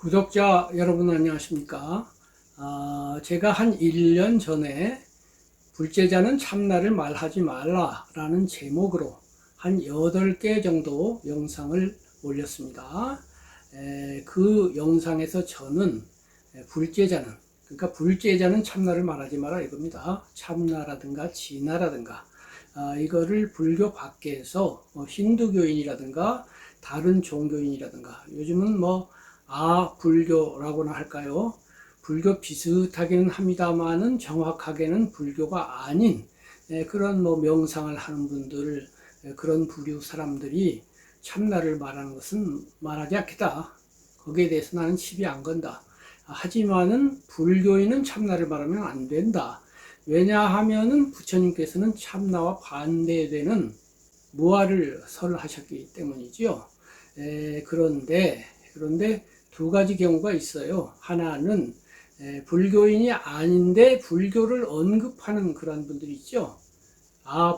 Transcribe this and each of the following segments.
구독자 여러분 안녕하십니까? 제가 한 1년 전에 불제자는 참나를 말하지 말라 라는 제목으로 한 8개 정도 영상을 올렸습니다. 그 영상에서 저는 불제자는 참나를 말하지 마라 이겁니다. 참나라든가 진나라든가 이거를 불교 밖에서 힌두교인이라든가 다른 종교인이라든가 요즘은 불교라고나 할까요? 불교 비슷하기는 합니다만은 정확하게는 불교가 아닌 그런 명상을 하는 분들, 그런 부류 사람들이 참나를 말하는 것은 말하지 않겠다. 거기에 대해서 나는 시비 안 건다. 하지만은 불교인은 참나를 말하면 안 된다. 왜냐하면은 부처님께서는 참나와 반대되는 무아를 설하셨기 때문이지요. 그런데 두 가지 경우가 있어요. 하나는 불교인이 아닌데 불교를 언급하는 그런 분들이 있죠.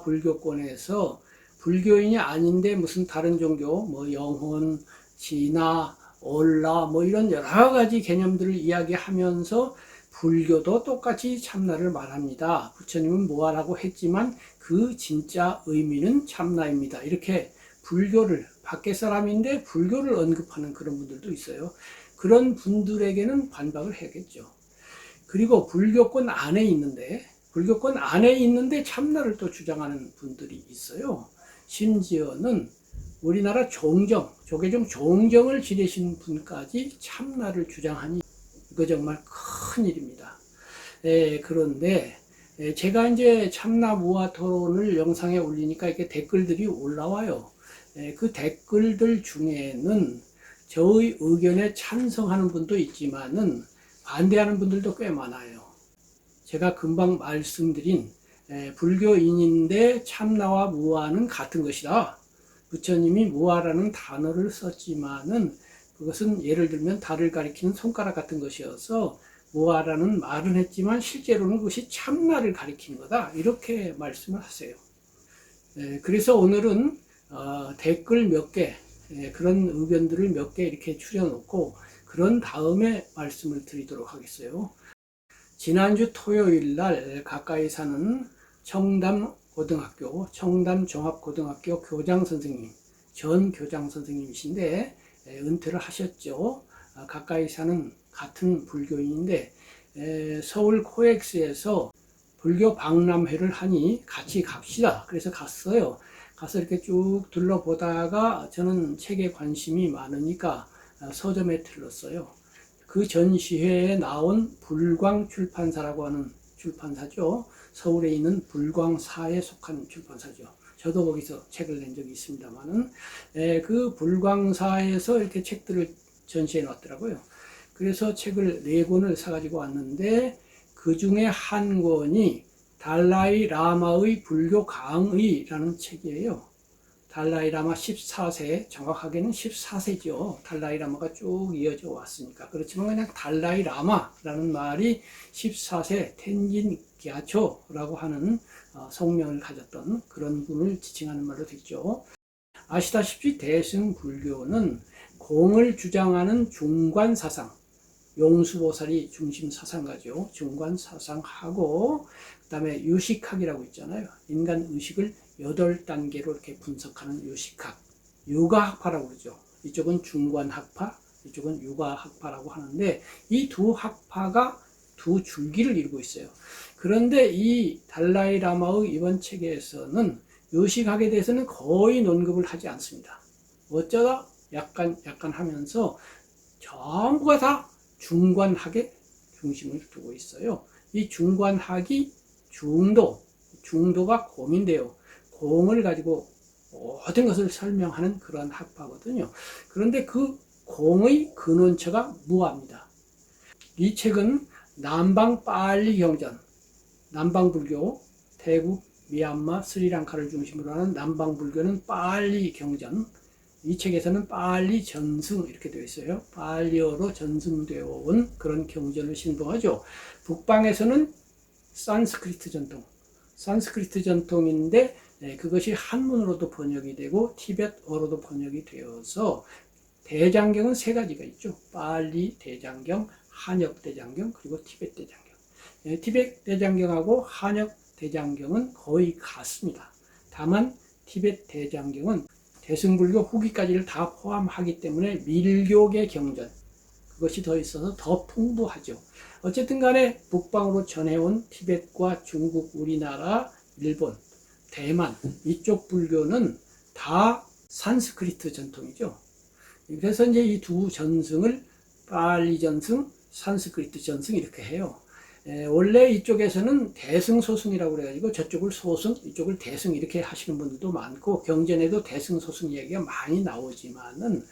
불교권에서 불교인이 아닌데 무슨 다른 종교, 영혼, 진화, 올라, 이런 여러 가지 개념들을 이야기하면서 불교도 똑같이 참나를 말합니다. 부처님은 무아라고 했지만 그 진짜 의미는 참나입니다. 이렇게 불교를, 밖에 사람인데 불교를 언급하는 그런 분들도 있어요. 그런 분들에게는 반박을 해야겠죠. 그리고 불교권 안에 있는데 참나를 또 주장하는 분들이 있어요. 심지어는 우리나라 조계종 종정을 지내신 분까지 참나를 주장하니 이거 정말 큰 일입니다. 그런데 제가 이제 참나 무아 토론을 영상에 올리니까 이렇게 댓글들이 올라와요. 그 댓글들 중에는 저의 의견에 찬성하는 분도 있지만은 반대하는 분들도 꽤 많아요. 제가 금방 말씀드린 불교인인데 참나와 무아는 같은 것이다. 부처님이 무아라는 단어를 썼지만은 그것은 예를 들면 달을 가리키는 손가락 같은 것이어서 무아라는 말은 했지만 실제로는 그것이 참나를 가리키는 거다. 이렇게 말씀을 하세요. 그래서 오늘은 댓글 몇 개, 그런 의견들을 몇 개 이렇게 추려놓고 그런 다음에 말씀을 드리도록 하겠어요. 지난주 토요일 날 가까이 사는 청담 종합고등학교 교장 선생님, 전 교장 선생님이신데 은퇴를 하셨죠. 가까이 사는 같은 불교인인데 서울 코엑스에서 불교 박람회를 하니 같이 갑시다. 그래서 갔어요. 가서 이렇게 쭉 둘러보다가 저는 책에 관심이 많으니까 서점에 들렀어요. 그 전시회에 나온 불광 출판사라고 하는 출판사죠. 서울에 있는 불광사에 속한 출판사죠. 저도 거기서 책을 낸 적이 있습니다만은 그 불광사에서 이렇게 책들을 전시해 놨더라고요. 그래서 책을 4권을 사가지고 왔는데 그 중에 한 권이 달라이 라마의 불교 강의라는 책이에요. 달라이 라마 14세, 정확하게는 14세죠. 달라이 라마가 쭉 이어져 왔으니까. 그렇지만 그냥 달라이 라마라는 말이 14세 텐진 gyatso라고 하는 성명을 가졌던 그런 분을 지칭하는 말로 됐죠. 아시다시피 대승 불교는 공을 주장하는 중관 사상, 용수보살이 중심 사상가죠. 중관 사상하고 그다음에 유식학이라고 있잖아요. 인간 의식을 8단계로 이렇게 분석하는 유식학, 유가학파라고 그러죠. 이쪽은 중관학파, 이쪽은 유가학파라고 하는데 이 두 학파가 두 줄기를 이루고 있어요. 그런데 이 달라이 라마의 이번 책에서는 유식학에 대해서는 거의 논급을 하지 않습니다. 어쩌다 약간 하면서 전부가 다 중관학에 중심을 두고 있어요. 이 중관학이 중도가 공인데요. 공을 가지고 모든 것을 설명하는 그런 학파거든요. 그런데 그 공의 근원처가 무아입니다. 이 책은 남방 빨리 경전, 남방불교, 태국, 미얀마, 스리랑카를 중심으로 하는 남방불교는 빨리 경전, 이 책에서는 빨리 전승 이렇게 되어 있어요. 빨리어로 전승되어 온 그런 경전을 신봉하죠. 북방에서는 산스크리트 전통인데 그것이 한문으로도 번역이 되고 티벳어로도 번역이 되어서 대장경은 세 가지가 있죠. 빨리 대장경, 한역 대장경, 그리고 티벳 대장경. 티벳 대장경하고 한역 대장경은 거의 같습니다. 다만 티벳 대장경은 대승불교 후기까지를 다 포함하기 때문에 밀교계 경전, 그것이 더 있어서 더 풍부하죠. 어쨌든 간에 북방으로 전해온 티벳과 중국, 우리나라, 일본, 대만 이쪽 불교는 다 산스크리트 전통이죠. 그래서 이제 이 두 전승을 빨리 전승, 산스크리트 전승 이렇게 해요. 원래 이쪽에서는 대승소승이라고 그래가지고 저쪽을 소승, 이쪽을 대승 이렇게 하시는 분들도 많고 경전에도 대승소승 이야기가 많이 나오지만은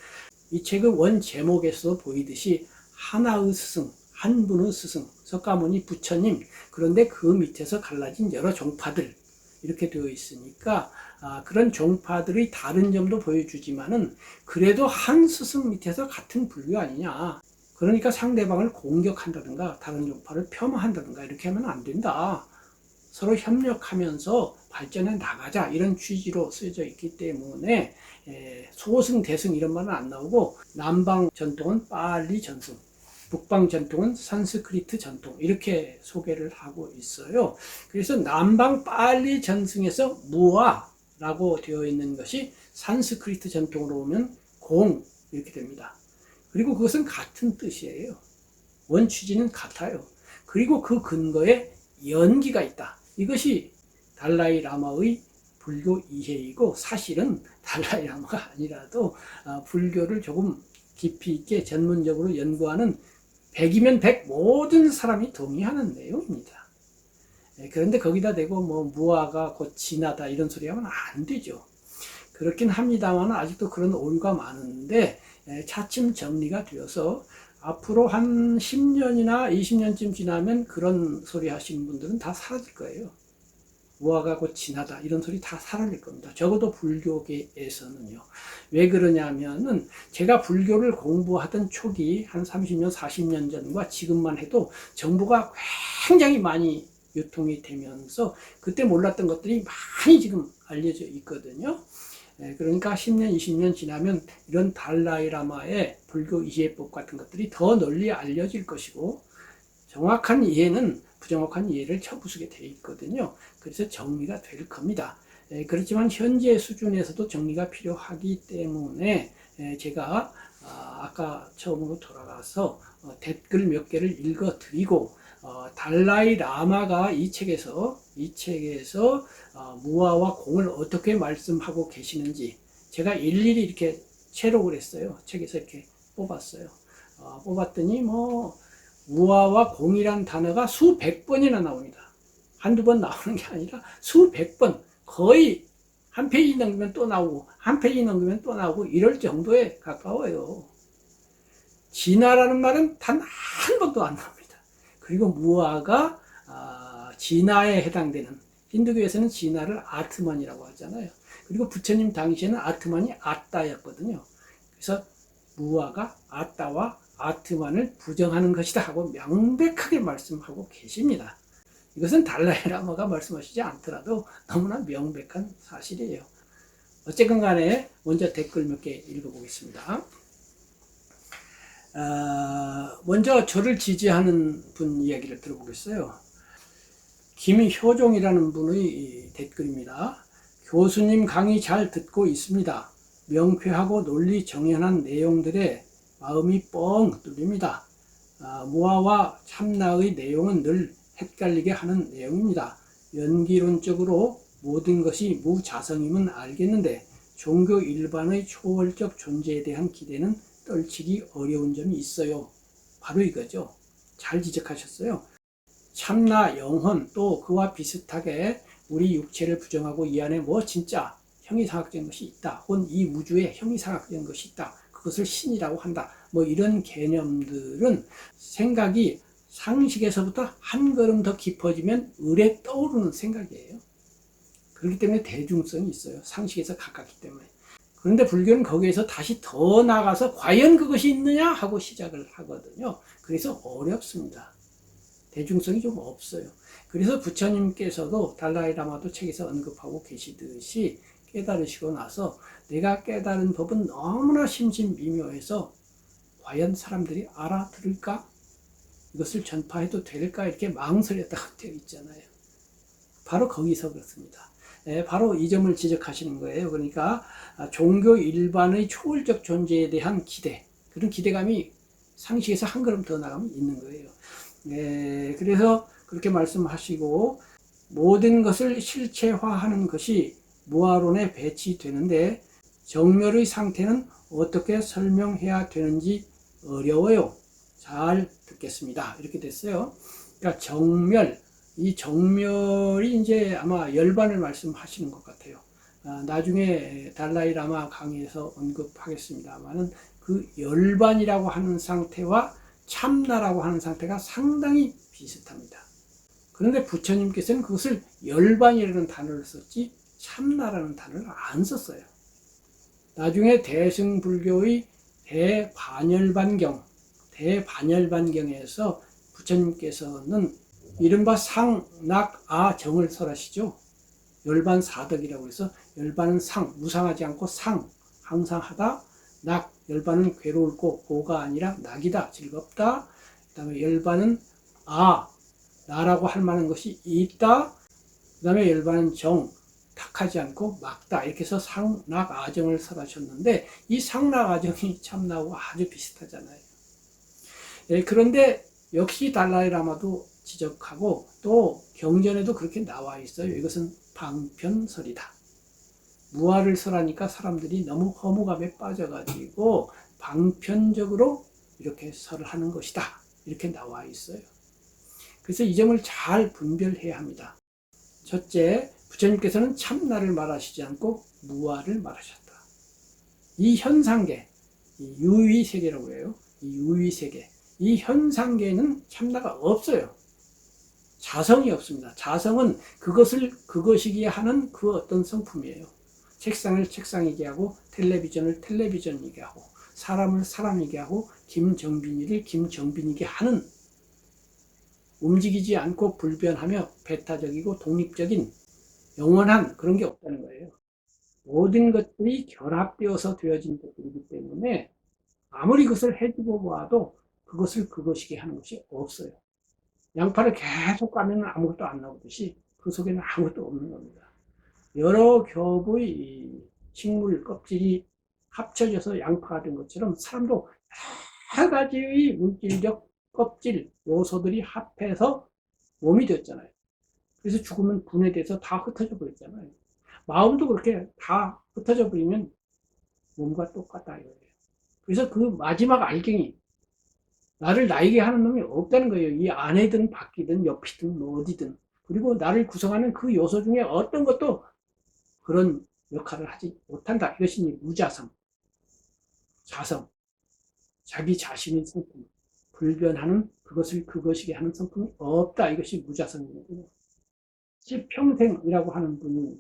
이 책의 원 제목에서 보이듯이 하나의 스승, 한 분의 스승, 석가모니 부처님, 그런데 그 밑에서 갈라진 여러 종파들 이렇게 되어 있으니까 그런 종파들의 다른 점도 보여주지만은 그래도 한 스승 밑에서 같은 불교 아니냐. 그러니까 상대방을 공격한다든가 다른 종파를 폄하한다든가 이렇게 하면 안 된다. 서로 협력하면서 발전해 나가자 이런 취지로 쓰여져 있기 때문에 소승, 대승 이런 말은 안 나오고 남방 전통은 빨리 전승, 북방 전통은 산스크리트 전통 이렇게 소개를 하고 있어요. 그래서 남방 빨리 전승에서 무아라고 되어 있는 것이 산스크리트 전통으로 오면 공 이렇게 됩니다. 그리고 그것은 같은 뜻이에요. 원 취지는 같아요. 그리고 그 근거에 연기가 있다. 이것이 달라이 라마의 불교 이해이고 사실은 달라이 라마가 아니라도 불교를 조금 깊이 있게 전문적으로 연구하는 100이면 100 모든 사람이 동의하는 내용입니다. 그런데 거기다 대고 뭐 무아가 곧 진하다 이런 소리 하면 안 되죠. 그렇긴 합니다만 아직도 그런 오류가 많은데 차츰 정리가 되어서 앞으로 한 10년이나 20년쯤 지나면 그런 소리 하시는 분들은 다 사라질 거예요. 무아가 곧 진하다 이런 소리 다 사라질 겁니다. 적어도 불교계에서는요. 왜 그러냐면은 제가 불교를 공부하던 초기 한 30년 40년 전과 지금만 해도 정보가 굉장히 많이 유통이 되면서 그때 몰랐던 것들이 많이 지금 알려져 있거든요. 그러니까 10년 20년 지나면 이런 달라이 라마의 불교 이해법 같은 것들이 더 널리 알려질 것이고 정확한 이해는 부정확한 이해를 쳐부수게 돼 있거든요. 그래서 정리가 될 겁니다. 그렇지만 현재 수준에서도 정리가 필요하기 때문에 제가 아까 처음으로 돌아가서 댓글 몇 개를 읽어 드리고 달라이 라마가 이 책에서 무아와 공을 어떻게 말씀하고 계시는지 제가 일일이 이렇게 채록을 했어요. 책에서 이렇게 뽑았어요. 뽑았더니 무아와 공이란 단어가 수백 번이나 나옵니다. 한두 번 나오는 게 아니라 수백 번, 거의 한 페이지 넘기면 또 나오고 한 페이지 넘기면 또 나오고 이럴 정도에 가까워요. 진화라는 말은 단 한 번도 안 나옵니다. 그리고 무아가 진화에 해당되는, 힌두교에서는 진화를 아트만이라고 하잖아요. 그리고 부처님 당시에는 아트만이 아따였거든요. 그래서 무아가 아따와 아트만을 부정하는 것이다 하고 명백하게 말씀하고 계십니다. 이것은 달라이 라마가 말씀하시지 않더라도 너무나 명백한 사실이에요. 어쨌건 간에 먼저 댓글 몇 개 읽어보겠습니다. 먼저 저를 지지하는 분 이야기를 들어보겠어요. 김효종이라는 분의 댓글입니다. 교수님 강의 잘 듣고 있습니다. 명쾌하고 논리 정연한 내용들에 마음이 뻥 뚫립니다. 무아와 참나의 내용은 늘 헷갈리게 하는 내용입니다. 연기론적으로 모든 것이 무자성임은 알겠는데 종교 일반의 초월적 존재에 대한 기대는 떨치기 어려운 점이 있어요. 바로 이거죠. 잘 지적하셨어요. 참나, 영혼, 또 그와 비슷하게 우리 육체를 부정하고 이 안에 진짜 형이상학적인 것이 있다. 혹은 이 우주에 형이상학적인 것이 있다. 그것을 신이라고 한다. 이런 개념들은 생각이 상식에서부터 한 걸음 더 깊어지면 을에 떠오르는 생각이에요. 그렇기 때문에 대중성이 있어요. 상식에서 가깝기 때문에. 그런데 불교는 거기에서 다시 더 나가서 과연 그것이 있느냐 하고 시작을 하거든요. 그래서 어렵습니다. 대중성이 좀 없어요. 그래서 부처님께서도 달라이 라마도 책에서 언급하고 계시듯이 깨달으시고 나서 내가 깨달은 법은 너무나 심신미묘해서 과연 사람들이 알아들을까? 이것을 전파해도 될까? 이렇게 망설였다고 되어 있잖아요. 바로 거기서 그렇습니다. 바로 이 점을 지적하시는 거예요. 그러니까 종교 일반의 초월적 존재에 대한 기대, 그런 기대감이 상식에서 한 걸음 더 나가면 있는 거예요. 그래서 그렇게 말씀하시고 모든 것을 실체화하는 것이 무아론에 배치되는데 정멸의 상태는 어떻게 설명해야 되는지 어려워요. 잘 듣겠습니다. 이렇게 됐어요. 그러니까 정멸, 이 정멸이 이제 아마 열반을 말씀하시는 것 같아요. 나중에 달라이 라마 강의에서 언급하겠습니다만은 그 열반이라고 하는 상태와 참나라고 하는 상태가 상당히 비슷합니다. 그런데 부처님께서는 그것을 열반이라는 단어를 썼지 참나라는 단어를 안 썼어요. 나중에 대승불교의 대반열반경에서 부처님께서는 이른바 상낙아정을 설하시죠. 열반사덕이라고 해서 열반은 무상하지 않고 항상 하다. 낙, 열반은 괴로울고 고가 아니라 낙이다, 즐겁다. 그 다음에 열반은 나라고 할 만한 것이 있다. 그 다음에 열반은 탁하지 않고 막다. 이렇게 해서 상낙아정을 설하셨는데 이 상낙아정이 참나하고 아주 비슷하잖아요. 그런데 역시 달라이 라마도 지적하고 또 경전에도 그렇게 나와 있어요. 이것은 방편설이다. 무아를 설하니까 사람들이 너무 허무감에 빠져가지고 방편적으로 이렇게 설을 하는 것이다. 이렇게 나와 있어요. 그래서 이 점을 잘 분별해야 합니다. 첫째, 부처님께서는 참나를 말하시지 않고 무아를 말하셨다. 이 현상계, 이 유의세계라고 해요. 이 유의세계, 이 현상계에는 참나가 없어요. 자성이 없습니다. 자성은 그것을 그것이기에 하는 그 어떤 성품이에요. 책상을 책상이게 하고 텔레비전을 텔레비전이게 하고 사람을 사람이게 하고 김정빈이를 김정빈이게 하는, 움직이지 않고 불변하며 배타적이고 독립적인 영원한 그런 게 없다는 거예요. 모든 것들이 결합되어서 되어진 것들이기 때문에 아무리 그것을 해주고 봐도 그것을 그것이게 하는 것이 없어요. 양파를 계속 까면 아무것도 안 나오듯이 그 속에는 아무것도 없는 겁니다. 여러 겹의 식물 껍질이 합쳐져서 양파가 된 것처럼 사람도 여러 가지의 물질적 껍질 요소들이 합해서 몸이 됐잖아요. 그래서 죽으면 분해돼서 다 흩어져 버렸잖아요. 마음도 그렇게 다 흩어져 버리면 몸과 똑같다 이거예요. 그래서 그 마지막 알갱이, 나를 나에게 하는 놈이 없다는 거예요. 이 안에든 밖이든 옆이든 뭐 어디든. 그리고 나를 구성하는 그 요소 중에 어떤 것도 그런 역할을 하지 못한다. 이것이 무자성, 자성, 자기 자신의 성품, 불변하는 그것을 그것이게 하는 성품이 없다. 이것이 무자성이거든요. 평생이라고 하는 분이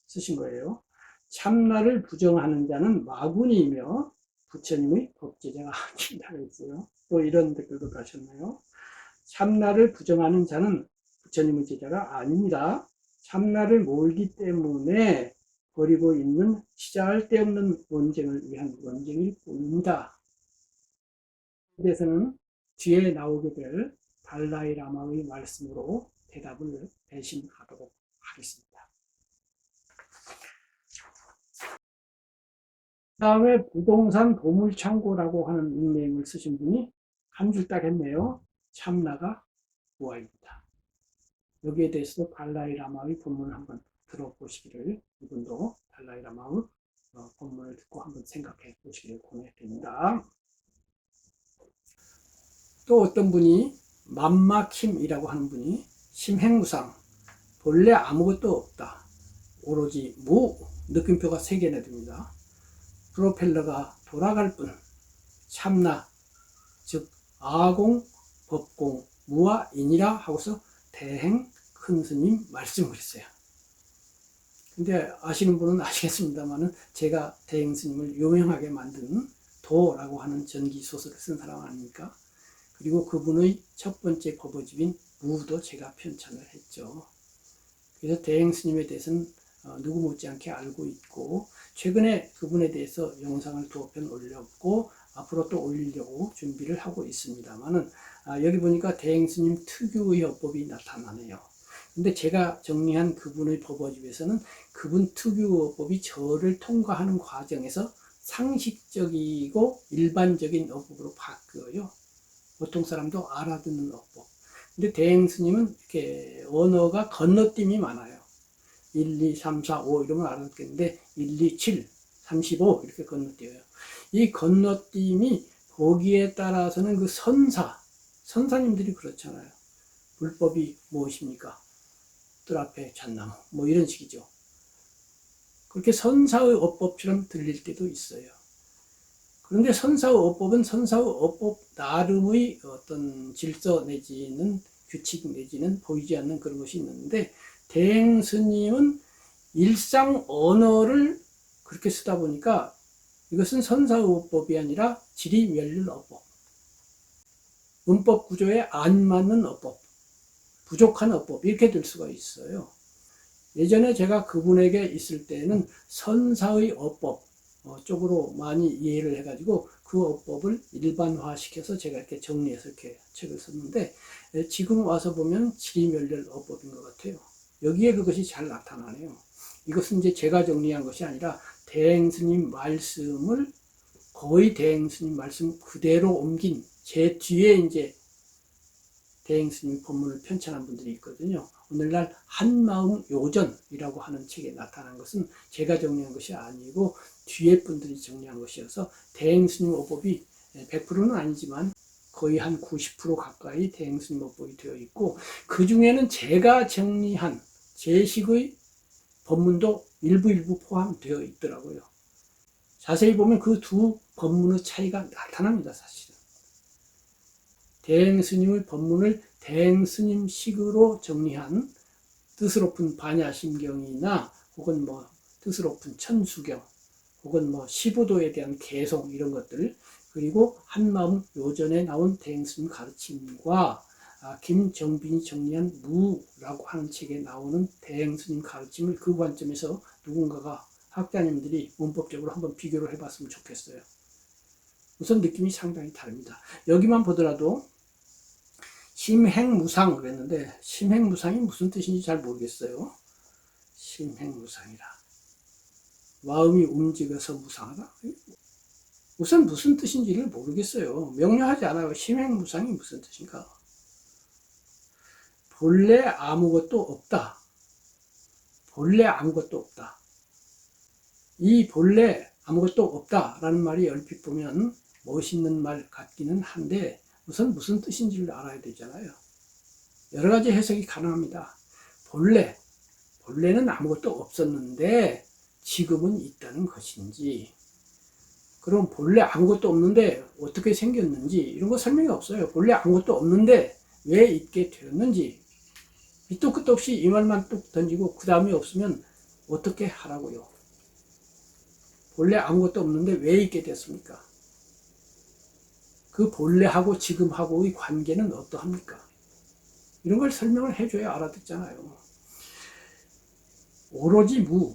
쓰신 거예요. 참나를 부정하는 자는 마군이며 부처님의 법제자가 아니라고 했어요. 또 이런 댓글도 다셨네요. 참나를 부정하는 자는 부처님의 제자가 아닙니다. 참나를 몰기 때문에 버리고 있는 시작할 데 없는 논쟁을 위한 논쟁일 뿐입니다. 이 대해서는 뒤에 나오게 될 달라이 라마의 말씀으로 대답을 대신하도록 하겠습니다. 그 다음에 부동산 보물창고라고 하는 닉네임을 쓰신 분이 한 줄 딱 했네요. 참나가 무아입니다. 여기에 대해서도 달라이 라마의 본문을 한번 들어보시기를, 이분도 달라이 라마의 본문을 듣고 한번 생각해 보시기를 권해드립니다. 또 어떤 분이 맘마킴이라고 하는 분이 심행무상, 본래 아무것도 없다, 오로지 무, 느낌표가 3개나 됩니다. 프로펠러가 돌아갈 뿐, 참나, 즉 아공, 법공, 무아이니라 하고서 대행 큰 스님 말씀을 했어요. 근데 아시는 분은 아시겠습니다만은 제가 대행 스님을 유명하게 만든 도라고 하는 전기 소설을 쓴 사람 아닙니까? 그리고 그분의 첫 번째 법어집인 무도 제가 편찬을 했죠. 그래서 대행 스님에 대해서는 누구 못지않게 알고 있고, 최근에 그분에 대해서 영상을 2편 올렸고 앞으로 또 올리려고 준비를 하고 있습니다만은, 여기 보니까 대행스님 특유의 어법이 나타나네요. 근데 제가 정리한 그분의 법어집에서는 그분 특유 어법이 저를 통과하는 과정에서 상식적이고 일반적인 어법으로 바뀌어요. 보통 사람도 알아듣는 어법. 근데 대행스님은 이렇게 언어가 건너뛰임이 많아요. 1, 2, 3, 4, 5 이러면 알아듣겠는데 1, 2, 7, 35 이렇게 건너뛰어요. 이 건너뛰임이 보기에 따라서는 그 선사님들이 그렇잖아요. 불법이 무엇입니까? 뜰 앞에 잣나무 뭐 이런 식이죠. 그렇게 선사의 어법처럼 들릴 때도 있어요. 그런데 선사의 어법은 선사의 어법 나름의 어떤 질서 내지는 규칙 내지는 보이지 않는 그런 것이 있는데, 대행스님은 일상 언어를 그렇게 쓰다 보니까 이것은 선사의 어법이 아니라 지리멸률 어법, 문법 구조에 안 맞는 어법, 부족한 어법 이렇게 될 수가 있어요. 예전에 제가 그분에게 있을 때는 선사의 어법 쪽으로 많이 이해를 해가지고 그 어법을 일반화시켜서 제가 이렇게 정리해서 이렇게 책을 썼는데, 지금 와서 보면 지리멸렬 어법인 것 같아요. 여기에 그것이 잘 나타나네요. 이것은 이제 제가 정리한 것이 아니라 대행스님 말씀을 거의 대행스님 말씀 그대로 옮긴 제 뒤에 이제 대행스님 법문을 편찬한 분들이 있거든요. 오늘날 한마음 요전이라고 하는 책에 나타난 것은 제가 정리한 것이 아니고 뒤에 분들이 정리한 것이어서 대행스님 어법이 100%는 아니지만 거의 한 90% 가까이 대행스님 어법이 되어 있고, 그 중에는 제가 정리한 제식의 법문도 일부 포함되어 있더라고요. 자세히 보면 그 두 법문의 차이가 나타납니다. 사실은 대행스님의 법문을 대행스님식으로 정리한 뜻으로픈 반야심경이나 혹은 뭐 뜻으로픈 천수경 혹은 뭐 시부도에 대한 개송 이런 것들, 그리고 한마음 요전에 나온 대행스님 가르침과 김정빈이 정리한 무라고 하는 책에 나오는 대행스님 가르침을 그 관점에서 누군가가 학자님들이 문법적으로 한번 비교를 해봤으면 좋겠어요. 우선 느낌이 상당히 다릅니다. 여기만 보더라도 심행무상 그랬는데 심행무상이 무슨 뜻인지 잘 모르겠어요. 심행무상이라 마음이 움직여서 무상하다? 우선 무슨 뜻인지를 모르겠어요. 명료하지 않아요. 심행무상이 무슨 뜻인가? 본래 아무것도 없다. 본래 아무것도 없다. 이 본래 아무것도 없다라는 말이 얼핏 보면 멋있는 말 같기는 한데 우선 무슨 뜻인지를 알아야 되잖아요. 여러 가지 해석이 가능합니다. 본래는 아무것도 없었는데 지금은 있다는 것인지, 그럼 본래 아무것도 없는데 어떻게 생겼는지 이런 거 설명이 없어요. 본래 아무것도 없는데 왜 있게 되었는지 밑도 끝도 없이 이 말만 뚝 던지고 그 다음에 없으면 어떻게 하라고요? 본래 아무것도 없는데 왜 있게 됐습니까? 그 본래하고 지금하고의 관계는 어떠합니까? 이런 걸 설명을 해줘야 알아듣잖아요. 오로지 무,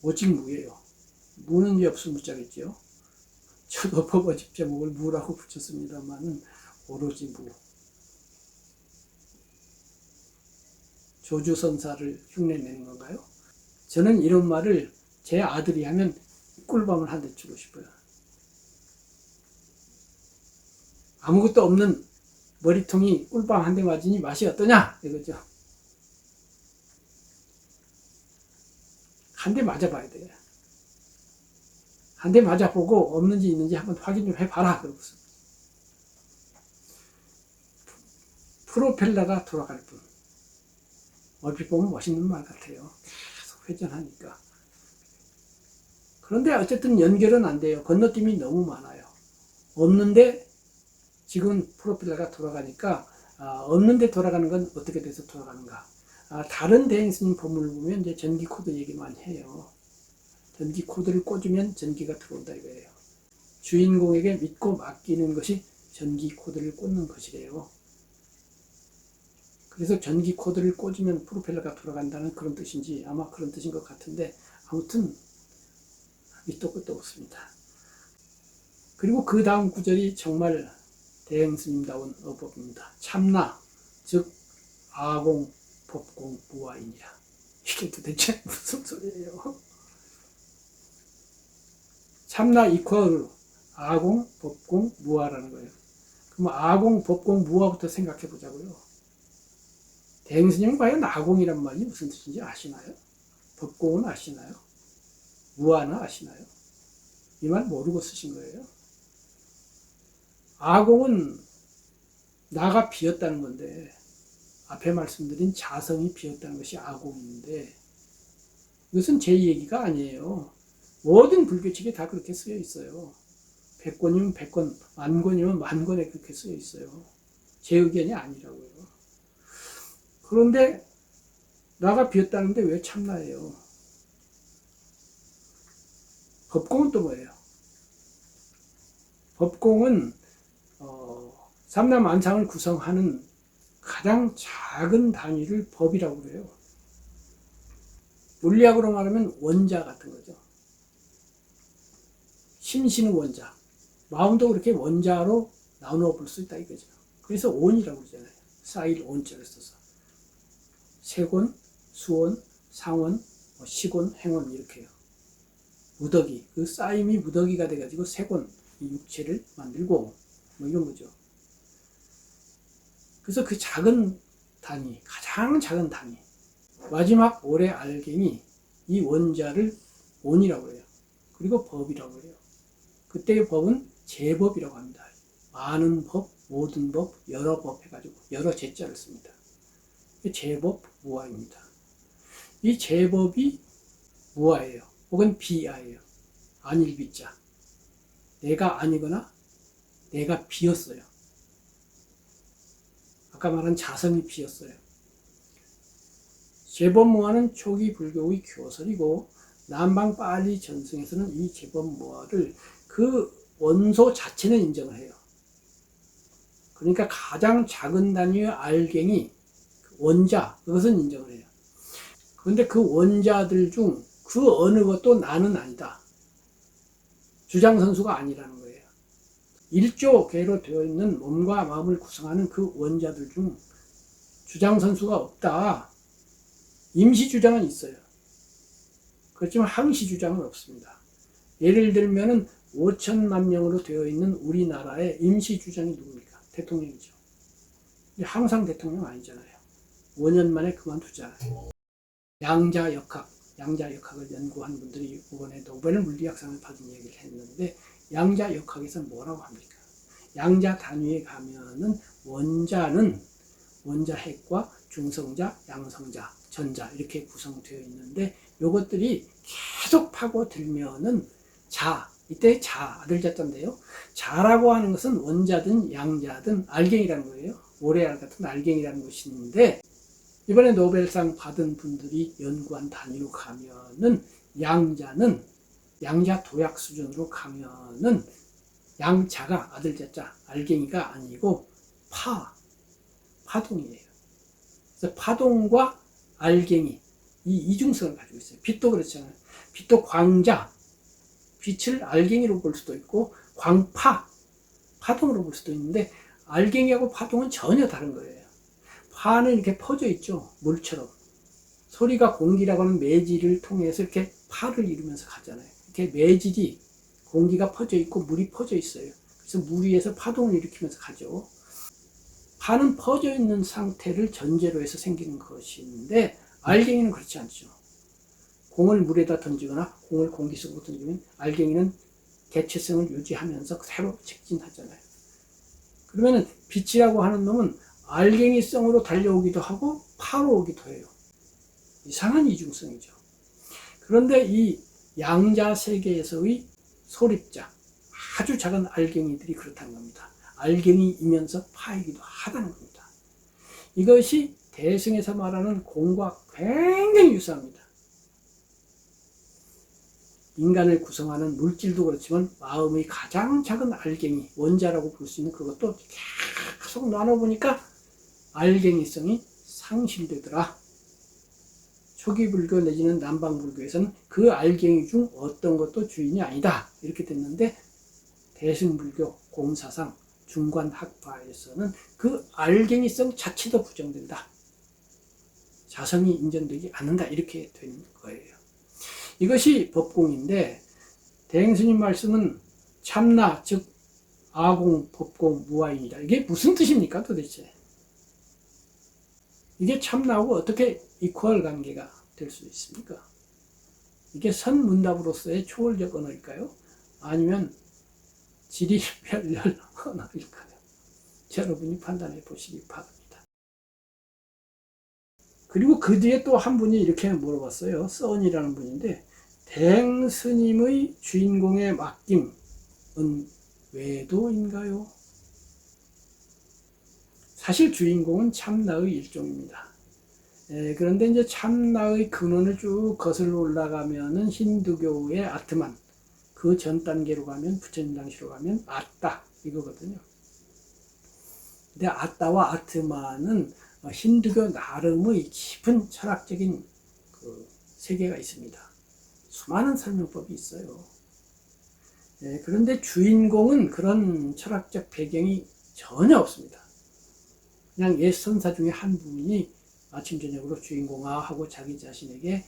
오직 무예요. 무는 없을 무자겠죠. 저도 법어집 제목을 무라고 붙였습니다만은 오로지 무. 조주선사를 흉내내는 건가요? 저는 이런 말을 제 아들이 하면 꿀밤을 한 대 주고 싶어요. 아무것도 없는 머리통이 꿀밤 한 대 맞으니 맛이 어떠냐? 이거죠. 한 대 맞아봐야 돼요. 한 대 맞아보고 없는지 있는지 한번 확인 좀 해봐라. 그러고서. 프로펠러가 돌아갈 뿐. 얼핏 보면 멋있는 말 같아요. 계속 회전하니까. 그런데 어쨌든 연결은 안 돼요. 건너뛰임이 너무 많아요. 없는데 지금 프로펠러가 돌아가니까 없는데 돌아가는 건 어떻게 돼서 돌아가는가. 다른 대행스님 법문을 보면 이제 전기 코드 얘기 많이 해요. 전기 코드를 꽂으면 전기가 들어온다 이거예요. 주인공에게 믿고 맡기는 것이 전기 코드를 꽂는 것이래요. 그래서 전기 코드를 꽂으면 프로펠러가 돌아간다는 그런 뜻인지 아마 그런 뜻인 것 같은데, 아무튼 밑도 끝도 없습니다. 그리고 그 다음 구절이 정말 대행스님다운 어법입니다. 참나 즉 아공 법공 무아이니라. 이게 도대체 무슨 소리예요? 참나 이퀄 아공 법공 무아라는 거예요. 그럼 아공 법공 무아부터 생각해 보자고요. 대행스님은 과연 아공이란 말이 무슨 뜻인지 아시나요? 법공은 아시나요? 무아는 아시나요? 이 말 모르고 쓰신 거예요. 아공은 나가 비었다는 건데, 앞에 말씀드린 자성이 비었다는 것이 아공인데, 이것은 제 얘기가 아니에요. 모든 불교책에 다 그렇게 쓰여 있어요. 100권이면 100권, 10,000권이면 10,000권에 그렇게 쓰여 있어요. 제 의견이 아니라고요. 그런데 나가 비었다는데 왜 참나예요? 법공은 또 뭐예요? 법공은 삼라만상을 구성하는 가장 작은 단위를 법이라고 그래요. 물리학으로 말하면 원자 같은 거죠. 심신은 원자, 마음도 그렇게 원자로 나누어 볼 수 있다 이거죠. 그래서 온이라고 그러잖아요. 쌓일 온자를 써서 색온, 수온, 상온, 식온, 행온 이렇게요. 무더기, 그 쌓임이 무더기가 돼가지고 색온, 이 육체를 만들고 뭐 이런 거죠. 그래서 그 작은 단위, 가장 작은 단위, 마지막 오래 알갱이, 이 원자를 온이라고 해요. 그리고 법이라고 해요. 그때의 법은 제법이라고 합니다. 많은 법, 모든 법, 여러 법 해가지고 여러 제자를 씁니다. 제법 무아입니다. 이 제법이 무아예요. 혹은 비아예요. 아닐 비자. 내가 아니거나 내가 비었어요. 아까 말한 자성이 비었어요. 제법무아는 초기 불교의 교설이고, 남방 빨리 전승에서는 이 제법무아를 그 원소 자체는 인정을 해요. 그러니까 가장 작은 단위의 알갱이, 원자, 그것은 인정을 해요. 그런데 그 원자들 중 그 어느 것도 나는 아니다. 주장선수가 아니라는 거예요. 일조 개로 되어 있는 몸과 마음을 구성하는 그 원자들 중 주장선수가 없다. 임시주장은 있어요. 그렇지만 항시주장은 없습니다. 예를 들면 5천만 명으로 되어 있는 우리나라의 임시주장이 누굽니까? 대통령이죠. 항상 대통령 아니잖아요. 5년 만에 그만두잖아요. 양자역학을 연구한 분들이 이번에 노벨 물리학상을 받은 얘기를 했는데, 양자역학에서는 뭐라고 합니까? 양자 단위에 가면은 원자는 원자핵과 중성자, 양성자, 전자 이렇게 구성되어 있는데, 요것들이 계속 파고들면은 이때 아들자자인데요. 자라고 하는 것은 원자든 양자든 알갱이라는 거예요. 모래알 같은 알갱이라는 것인데, 이번에 노벨상 받은 분들이 연구한 단위로 가면은 양자는 양자 도약 수준으로 가면은 양자가 아들자자 알갱이가 아니고 파동이에요. 그래서 파동과 알갱이 이 이중성을 가지고 있어요. 빛도 그렇잖아요. 빛도 광자, 빛을 알갱이로 볼 수도 있고 파동으로 볼 수도 있는데, 알갱이하고 파동은 전혀 다른 거예요. 파는 이렇게 퍼져 있죠. 물처럼. 소리가 공기라고 하는 매질을 통해서 이렇게 파를 이루면서 가잖아요. 이렇게 매질이 공기가 퍼져 있고 물이 퍼져 있어요. 그래서 물 위에서 파동을 일으키면서 가죠. 파는 퍼져 있는 상태를 전제로 해서 생기는 것인데, 알갱이는 그렇지 않죠. 공을 물에다 던지거나 공을 공기 속으로 던지면 알갱이는 개체성을 유지하면서 그대로 직진하잖아요. 그러면 빛이라고 하는 놈은 알갱이성으로 달려오기도 하고 파로 오기도 해요. 이상한 이중성이죠. 그런데 이 양자 세계에서의 소립자, 아주 작은 알갱이들이 그렇다는 겁니다. 알갱이이면서 파이기도 하다는 겁니다. 이것이 대승에서 말하는 공과 굉장히 유사합니다. 인간을 구성하는 물질도 그렇지만 마음의 가장 작은 알갱이, 원자라고 볼 수 있는 그것도 계속 나눠보니까 알갱이성이 상실되더라. 초기 불교 내지는 남방 불교에서는 그 알갱이 중 어떤 것도 주인이 아니다. 이렇게 됐는데 대승불교 공사상 중관학파에서는 그 알갱이성 자체도 부정된다. 자성이 인정되지 않는다. 이렇게 된 거예요. 이것이 법공인데 대행스님 말씀은 참나 즉 아공 법공 무아이다. 이게 무슨 뜻입니까 도대체? 이게 참나하고 어떻게 이퀄 관계가 될 수 있습니까? 이게 선문답으로서의 초월적 언어일까요? 아니면 지리별렬 언어일까요? 여러분이 판단해 보시기 바랍니다. 그리고 그 뒤에 또 한 분이 이렇게 물어봤어요. 써은이라는 분인데 대행스님의 주인공의 맡김은 외도인가요? 사실 주인공은 참나의 일종입니다. 그런데 이제 참나의 근원을 쭉 거슬러 올라가면은 힌두교의 아트만, 그 전 단계로 가면 부처님 당시로 가면 아따 이거거든요. 근데 아따와 아트만은 힌두교 나름의 깊은 철학적인 그 세계가 있습니다. 수많은 설명법이 있어요. 그런데 주인공은 그런 철학적 배경이 전혀 없습니다. 그냥 옛 선사 중에 한 분이 아침 저녁으로 주인공아 하고 자기 자신에게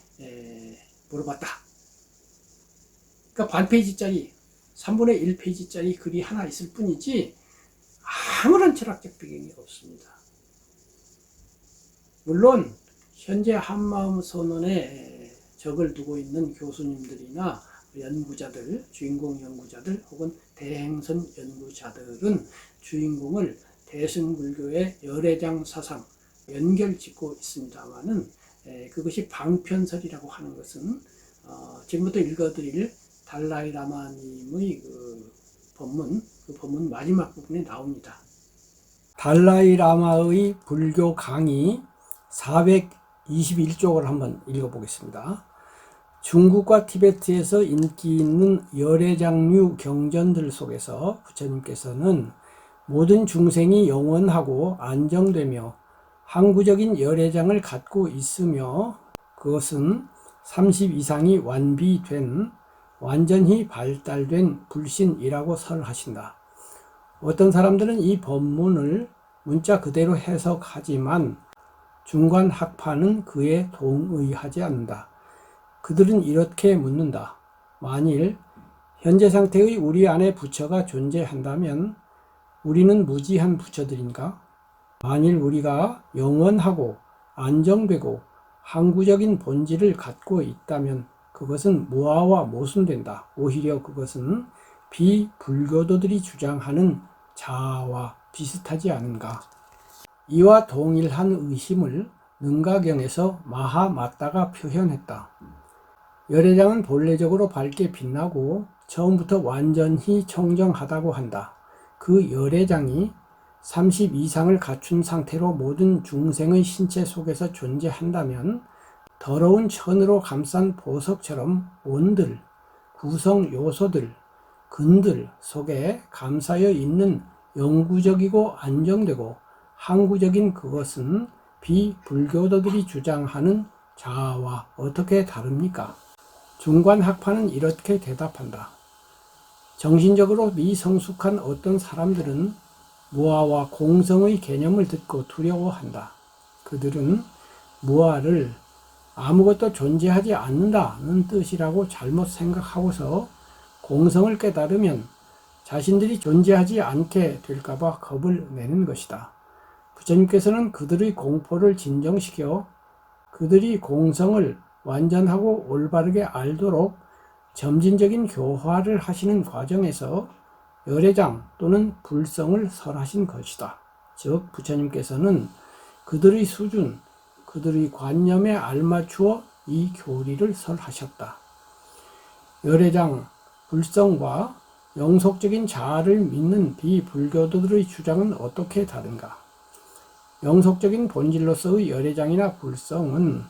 물어봤다. 그러니까 반 페이지짜리 3분의 1페이지짜리 글이 하나 있을 뿐이지 아무런 철학적 배경이 없습니다. 물론 현재 한마음 선언에 적을 두고 있는 교수님들이나 연구자들, 주인공 연구자들 혹은 대행선 연구자들은 주인공을 대승불교의 열애장 사상 연결짓고 있습니다만은 그것이 방편설이라고 하는 것은 지금부터 읽어드릴 달라이 라마님의 그 법문 마지막 부분에 나옵니다. 달라이 라마의 불교 강의 421쪽을 한번 읽어보겠습니다. 중국과 티베트에서 인기 있는 열애장류 경전들 속에서 부처님께서는 모든 중생이 영원하고 안정되며 항구적인 열애장을 갖고 있으며 그것은 30 이상이 완비된 완전히 발달된 불신이라고 설하신다. 어떤 사람들은 이 법문을 문자 그대로 해석하지만 중관학파는 그에 동의하지 않는다. 그들은 이렇게 묻는다. 만일 현재 상태의 우리 안에 부처가 존재한다면 우리는 무지한 부처들인가? 만일 우리가 영원하고 안정되고 항구적인 본질을 갖고 있다면 그것은 무아와 모순된다. 오히려 그것은 비불교도들이 주장하는 자아와 비슷하지 않은가? 이와 동일한 의심을 능가경에서 마하마따가 표현했다. 열애장은 본래적으로 밝게 빛나고 처음부터 완전히 청정하다고 한다. 그 열애장이 30 이상을 갖춘 상태로 모든 중생의 신체 속에서 존재한다면 더러운 천으로 감싼 보석처럼 원들, 구성 요소들, 근들 속에 감싸여 있는 영구적이고 안정되고 항구적인 그것은 비불교도들이 주장하는 자아와 어떻게 다릅니까? 중관학파는 이렇게 대답한다. 정신적으로 미성숙한 어떤 사람들은 무아와 공성의 개념을 듣고 두려워한다. 그들은 무아를 아무것도 존재하지 않는다는 뜻이라고 잘못 생각하고서 공성을 깨달으면 자신들이 존재하지 않게 될까봐 겁을 내는 것이다. 부처님께서는 그들의 공포를 진정시켜 그들이 공성을 완전하고 올바르게 알도록 점진적인 교화를 하시는 과정에서 열애장 또는 불성을 설하신 것이다. 즉 부처님께서는 그들의 수준, 그들의 관념에 알맞추어 이 교리를 설하셨다. 열애장, 불성과 영속적인 자아를 믿는 비불교도들의 주장은 어떻게 다른가? 영속적인 본질로서의 열애장이나 불성은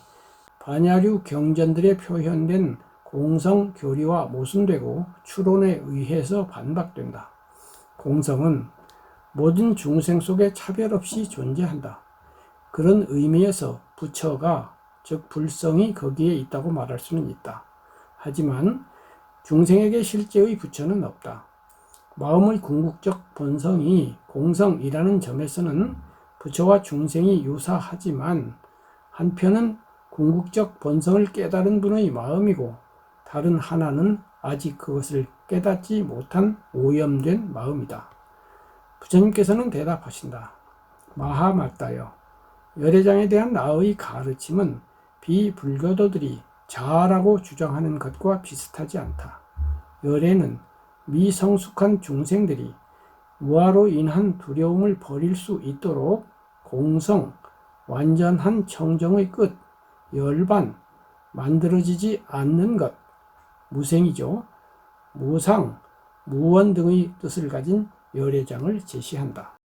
반야류 경전들에 표현된 공성 교리와 모순되고 추론에 의해서 반박된다. 공성은 모든 중생 속에 차별 없이 존재한다. 그런 의미에서 부처가 즉 불성이 거기에 있다고 말할 수는 있다. 하지만 중생에게 실제의 부처는 없다. 마음의 궁극적 본성이 공성이라는 점에서는 부처와 중생이 유사하지만 한편은 궁극적 본성을 깨달은 분의 마음이고 다른 하나는 아직 그것을 깨닫지 못한 오염된 마음이다. 부처님께서는 대답하신다. 마하맞다여, 열애장에 대한 나의 가르침은 비불교도들이 자아라고 주장하는 것과 비슷하지 않다. 열애는 미성숙한 중생들이 무아로 인한 두려움을 버릴 수 있도록 공성, 완전한 청정의 끝, 열반, 만들어지지 않는 것, 무생이죠. 무상, 무원 등의 뜻을 가진 열애장을 제시한다.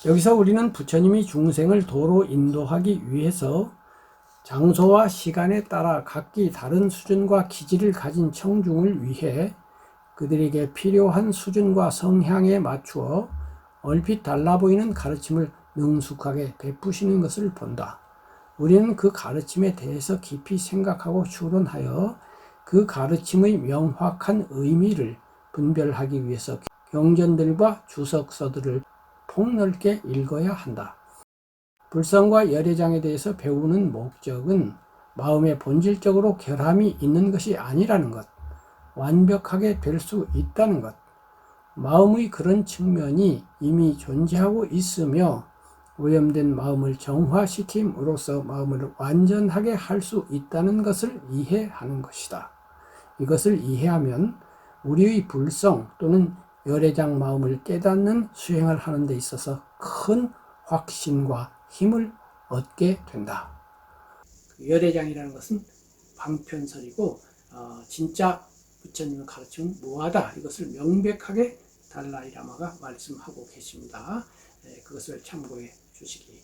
여기서 우리는 부처님이 중생을 도로 인도하기 위해서 장소와 시간에 따라 각기 다른 수준과 기질을 가진 청중을 위해 그들에게 필요한 수준과 성향에 맞추어 얼핏 달라 보이는 가르침을 능숙하게 베푸시는 것을 본다. 우리는 그 가르침에 대해서 깊이 생각하고 추론하여 그 가르침의 명확한 의미를 분별하기 위해서 경전들과 주석서들을 폭넓게 읽어야 한다. 불성과 열애장에 대해서 배우는 목적은 마음에 본질적으로 결함이 있는 것이 아니라는 것, 완벽하게 될 수 있다는 것, 마음의 그런 측면이 이미 존재하고 있으며 오염된 마음을 정화시킴으로써 마음을 완전하게 할 수 있다는 것을 이해하는 것이다. 이것을 이해하면 우리의 불성 또는 열애장 마음을 깨닫는 수행을 하는 데 있어서 큰 확신과 힘을 얻게 된다. 열애장이라는 것은 방편설이고 진짜 부처님의 가르침은 무하다. 이것을 명백하게 달라이 라마가 말씀하고 계십니다. 그것을 참고해 주시기